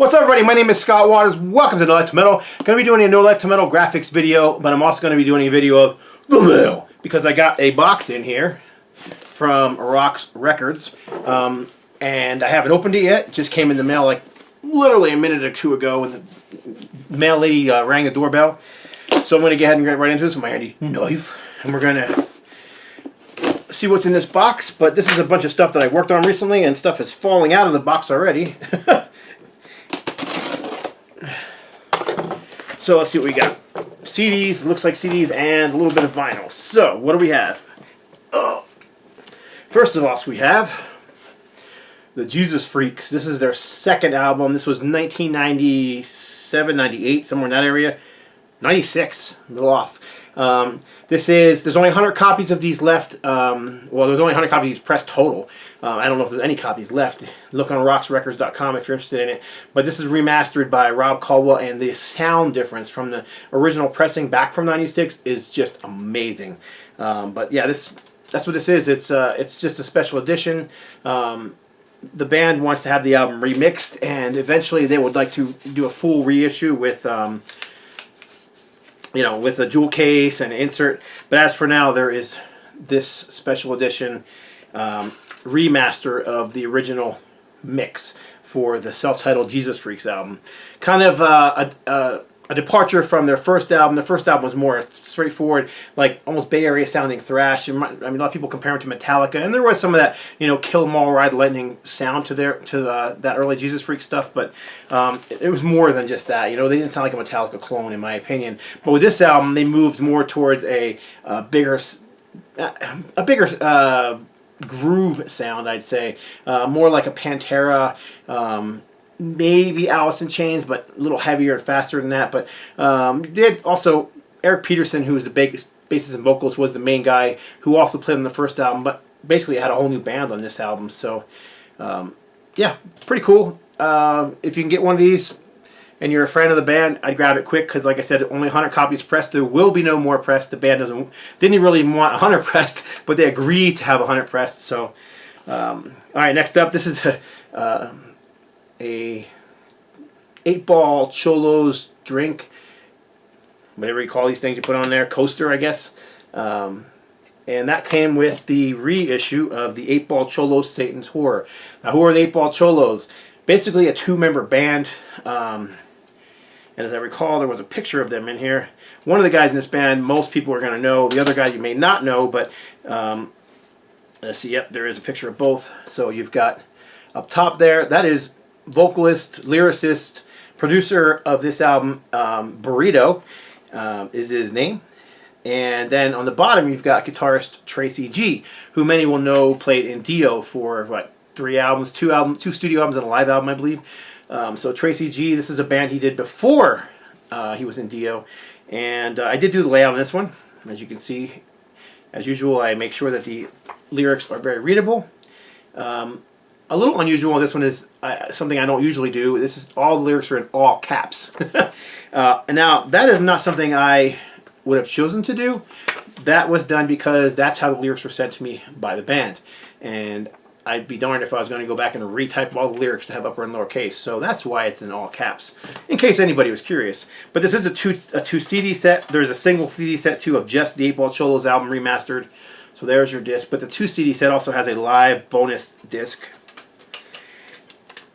What's up, everybody? My name is Scott Waters. Welcome to NoLifeTilMetal. Going to be doing a NoLifeTilMetal graphics video, but I'm also going to be doing a video of the mail because I got a box in here from Roxx Records, and I haven't opened it yet. It just came in the mail like literally a minute or two ago when the mail lady rang the doorbell. So I'm going to go ahead and get right into this with my handy knife, and we're going to see what's in this box. But this is a bunch of stuff that I worked on recently, and stuff is falling out of the box already. So let's see what we got. CDs, looks like CDs, and a little bit of vinyl. So what do we have? Oh. First of all, we have the Jesus Freaks. This is their second album. This was 1997, 98, somewhere in that area. 96, a little off. There's only 100 copies of these left. Well, there's only 100 copies pressed total. I don't know if there's any copies left. Look on RoxxRecords.com if you're interested in it. But this is remastered by Rob Caldwell, and the sound difference from the original pressing back from 96 is just amazing. But yeah, that's what this is. It's just a special edition. The band wants to have the album remixed, and eventually they would like to do a full reissue with with a jewel case and an insert. But as for now, there is this special edition remaster of the original mix for the self-titled Jesus Freaks album. Kind of a departure from their first album. The first album was more straightforward, like almost Bay Area sounding thrash. A lot of people compare it to Metallica, and there was some of that, Kill 'Em All, Ride Lightning sound to that early Jesus Freak stuff. But it was more than just that. They didn't sound like a Metallica clone, in my opinion. But with this album, they moved more towards a bigger groove sound, I'd say. More like a Pantera. Maybe Alice in Chains, but a little heavier and faster than that. But also Eric Peterson, who was the bassist and vocalist, was the main guy who also played on the first album, but basically had a whole new band on this album. So yeah, pretty cool. If you can get one of these and you're a fan of the band, I'd grab it quick because, like I said, only 100 copies pressed. There will be no more pressed. The band didn't really want 100 pressed, but they agreed to have 100 pressed. So all right, next up, this is a 8-ball Cholos drink, whatever you call these things you put on there, coaster, I guess. And that came with the reissue of the 8-ball Cholos Satan's Horror. Now, who are the 8-ball Cholos? Basically a 2-member band. And as I recall, there was a picture of them in here. One of the guys in this band, most people are going to know. The other guy you may not know, but let's see. Yep, there is a picture of both. So you've got up top there, that is vocalist, lyricist, producer of this album, Burrito is his name. And then on the bottom, you've got guitarist Tracy G, who many will know played in Dio for, what, 3 albums, 2 studio albums and a live album, I believe. So Tracy G, this is a band he did before he was in Dio. And I did do the layout on this one. As you can see, as usual, I make sure that the lyrics are very readable. A little unusual, this one is something I don't usually do. This is all the lyrics are in all caps. And now, that is not something I would have chosen to do. That was done because that's how the lyrics were sent to me by the band. And I'd be darned if I was going to go back and retype all the lyrics to have upper and lower case. So that's why it's in all caps, in case anybody was curious. But this is a two CD set. There's a single CD set, too, of just the 8-ball Cholos album remastered. So there's your disc. But the 2 CD set also has a live bonus disc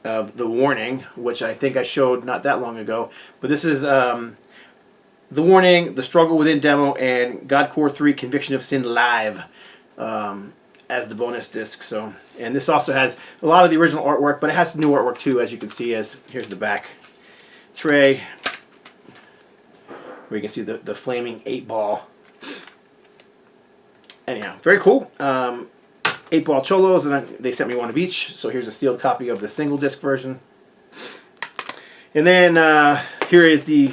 of The Warning, which I think I showed not that long ago. But this is The Warning, The Struggle Within demo, and Godcore 3 Conviction of Sin live as the bonus disc. So, and this also has a lot of the original artwork, but it has new artwork too, as you can see. Here's the back tray, where you can see the flaming 8-ball. Anyhow, very cool. 8-ball Cholos, and they sent me one of each. So here's a sealed copy of the single disc version. And then here is the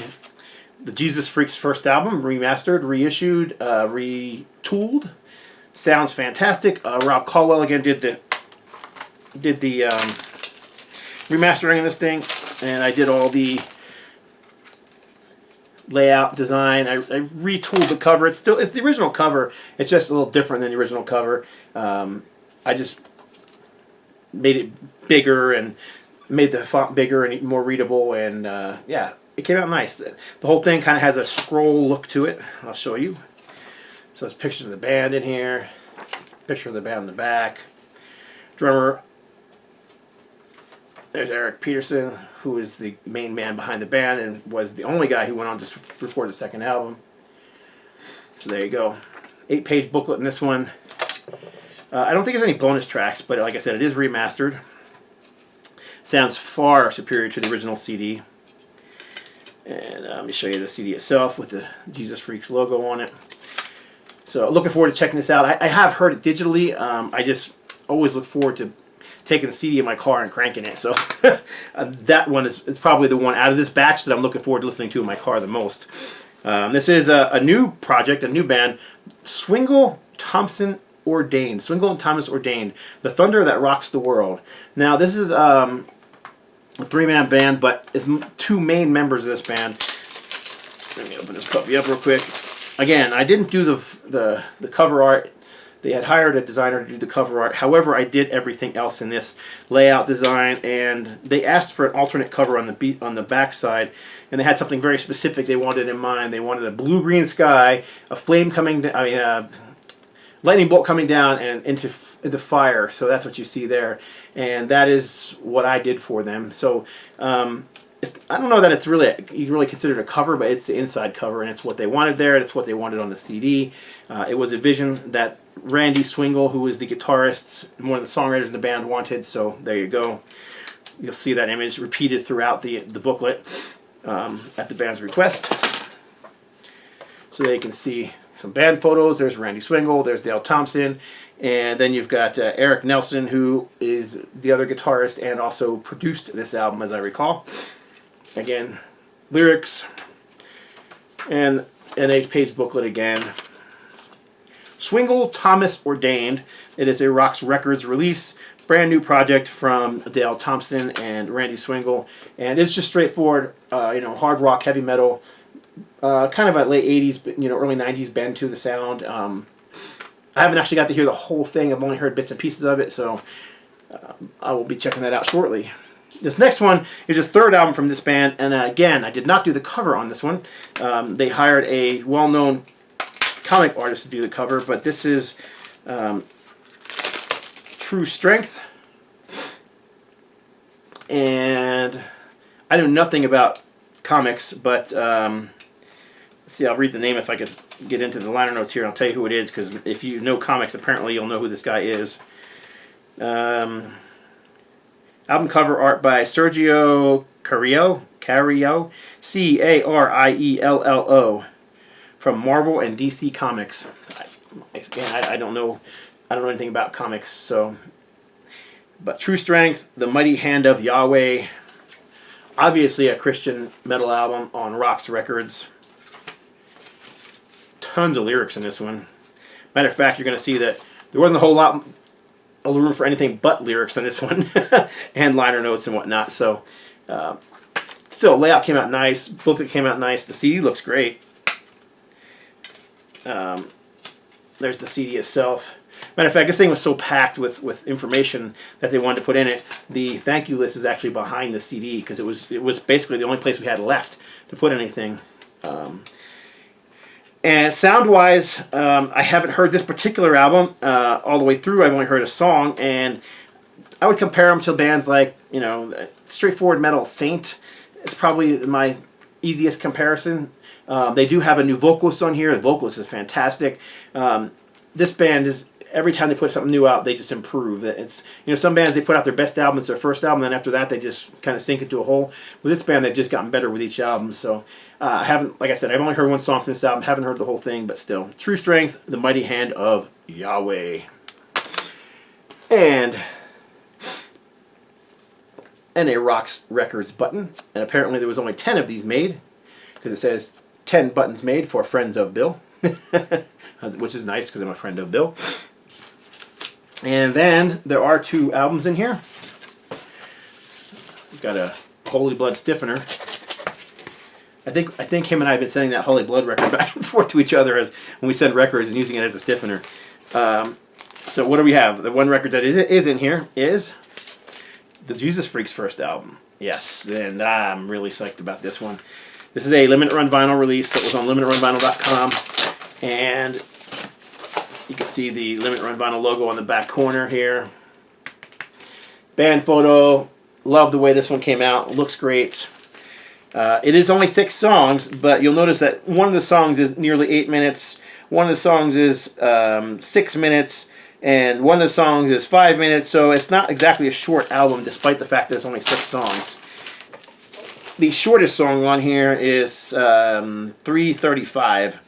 Jesus Freaks first album, remastered, reissued, retooled. Sounds fantastic. Rob Caldwell again did the remastering of this thing, and I did all the layout design. I retooled the cover. It's the original cover. It's just a little different than the original cover. I just made it bigger and made the font bigger and more readable, and yeah, it came out nice. The whole thing kind of has a scroll look to it. I'll show you. So there's pictures of the band in here, picture of the band in the back. Drummer, there's Eric Peterson, who is the main man behind the band and was the only guy who went on to record the second album. So there you go. 8-page booklet in this one. I don't think there's any bonus tracks, but like I said, it is remastered. Sounds far superior to the original CD. And let me show you the CD itself with the Jesus Freaks logo on it. So looking forward to checking this out. I have heard it digitally. I just always look forward to taking the CD in my car and cranking it. So that one is probably the one out of this batch that I'm looking forward to listening to in my car the most. This is a new project, a new band, Swingle, Thompson, Ordained. Swingle and Thomas Ordained, the thunder that rocks the world. Now this is a 3-man band, but it's 2 main members of this band. Let me open this puppy up real quick. Again, I didn't do the cover art. They had hired a designer to do the cover art. However, I did everything else in this layout design, and they asked for an alternate cover on the back side, and they had something very specific they wanted in mind. They wanted a blue-green sky, a flame coming down, lightning bolt coming down and into fire. So that's what you see there, and that is what I did for them. So I don't know that it's really you really consider it a cover, but it's the inside cover, and it's what they wanted there, and it's what they wanted on the CD. It was a vision that Randy Swingle, who is the guitarist and one of the songwriters in the band, wanted. So there you go. You'll see that image repeated throughout the booklet at the band's request. So there you can see some band photos. There's Randy Swingle, there's Dale Thompson, and then you've got Eric Nelson, who is the other guitarist and also produced this album, as I recall. Again, lyrics, and an 8-page booklet again. Swingle, Thomas Ordained. It is a Roxx Records release, brand new project from Dale Thompson and Randy Swingle, and it's just straightforward, hard rock, heavy metal, kind of a late 80s, but early 90s bend to the sound. I haven't actually got to hear the whole thing. I've only heard bits and pieces of it, so I will be checking that out shortly. This next one is the 3rd album from this band, and again, I did not do the cover on this one. They hired a well-known comic artist to do the cover, but this is True Strength, and I know nothing about comics, but let's see, I'll read the name if I could get into the liner notes here, and I'll tell you who it is, because if you know comics, apparently you'll know who this guy is. Album cover art by Sergio Carrillo, Cariello, from Marvel and DC Comics. Again, I don't know anything about comics, so. But True Strength, The Mighty Hand of Yahweh, obviously a Christian metal album on Roxx Records. Tons of lyrics in this one. Matter of fact, you're going to see that there wasn't a whole lot of room for anything but lyrics on this one, and liner notes and whatnot. So, still, layout came out nice. Booklet came out nice. The CD looks great. There's the CD itself. Matter of fact, this thing was so packed with information that they wanted to put in it. The thank you list is actually behind the CD, because it was basically the only place we had left to put anything. And sound-wise, I haven't heard this particular album all the way through. I've only heard a song, and I would compare them to bands like, straightforward metal. Saint is probably my easiest comparison. They do have a new vocalist on here. The vocalist is fantastic. This band is, every time they put something new out, they just improve. It's some bands, they put out their best album, it's their first album, and then after that they just kind of sink into a hole. With this band, they've just gotten better with each album. So I haven't, like I said, I've only heard one song from this album, haven't heard the whole thing, but still. True Strength, The Mighty Hand of Yahweh. And a Roxx Records button, and apparently there was only 10 of these made, because it says 10 buttons made for friends of Bill, which is nice because I'm a friend of Bill. And then there are 2 albums in here. We've got a Holy Blood Stiffener. I think him and I have been sending that Holy Blood record back and forth to each other as when we send records and using it as a stiffener. So what do we have? The one record that is in here is the Jesus Freaks' first album. Yes, and I'm really psyched about this one. This is a limited run vinyl release that was on limitedrunvinyl.com, and you can see the limited run vinyl logo on the back corner here. Band photo. Love the way this one came out. Looks great. It is only 6 songs, but you'll notice that one of the songs is nearly 8 minutes. One of the songs is 6 minutes. And one of the songs is 5 minutes. So it's not exactly a short album, despite the fact that there's only 6 songs. The shortest song on here is 3:35.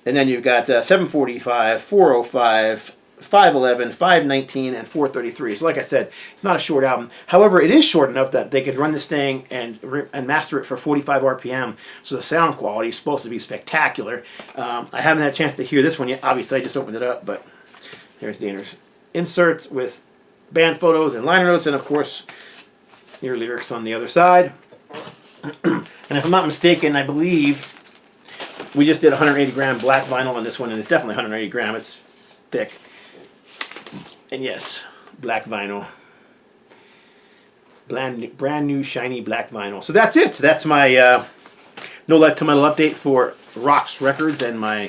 And then you've got 7:45, 4:05, 5:11, 5:19, and 4:33. So like I said, it's not a short album. However, it is short enough that they could run this thing and master it for 45 RPM. So the sound quality is supposed to be spectacular. I haven't had a chance to hear this one yet. Obviously, I just opened it up, but here's the insert with band photos and liner notes, and of course, your lyrics on the other side. And if I'm not mistaken, I believe we just did 180 gram black vinyl on this one, and it's definitely 180 gram. It's thick. And yes, black vinyl. Brand new shiny black vinyl. So that's it. So that's my No Life Till Metal update for Roxx Records and my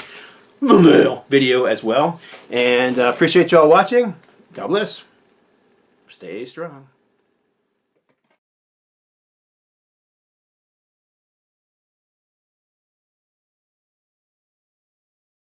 video as well. And appreciate y'all watching. God bless. Stay strong.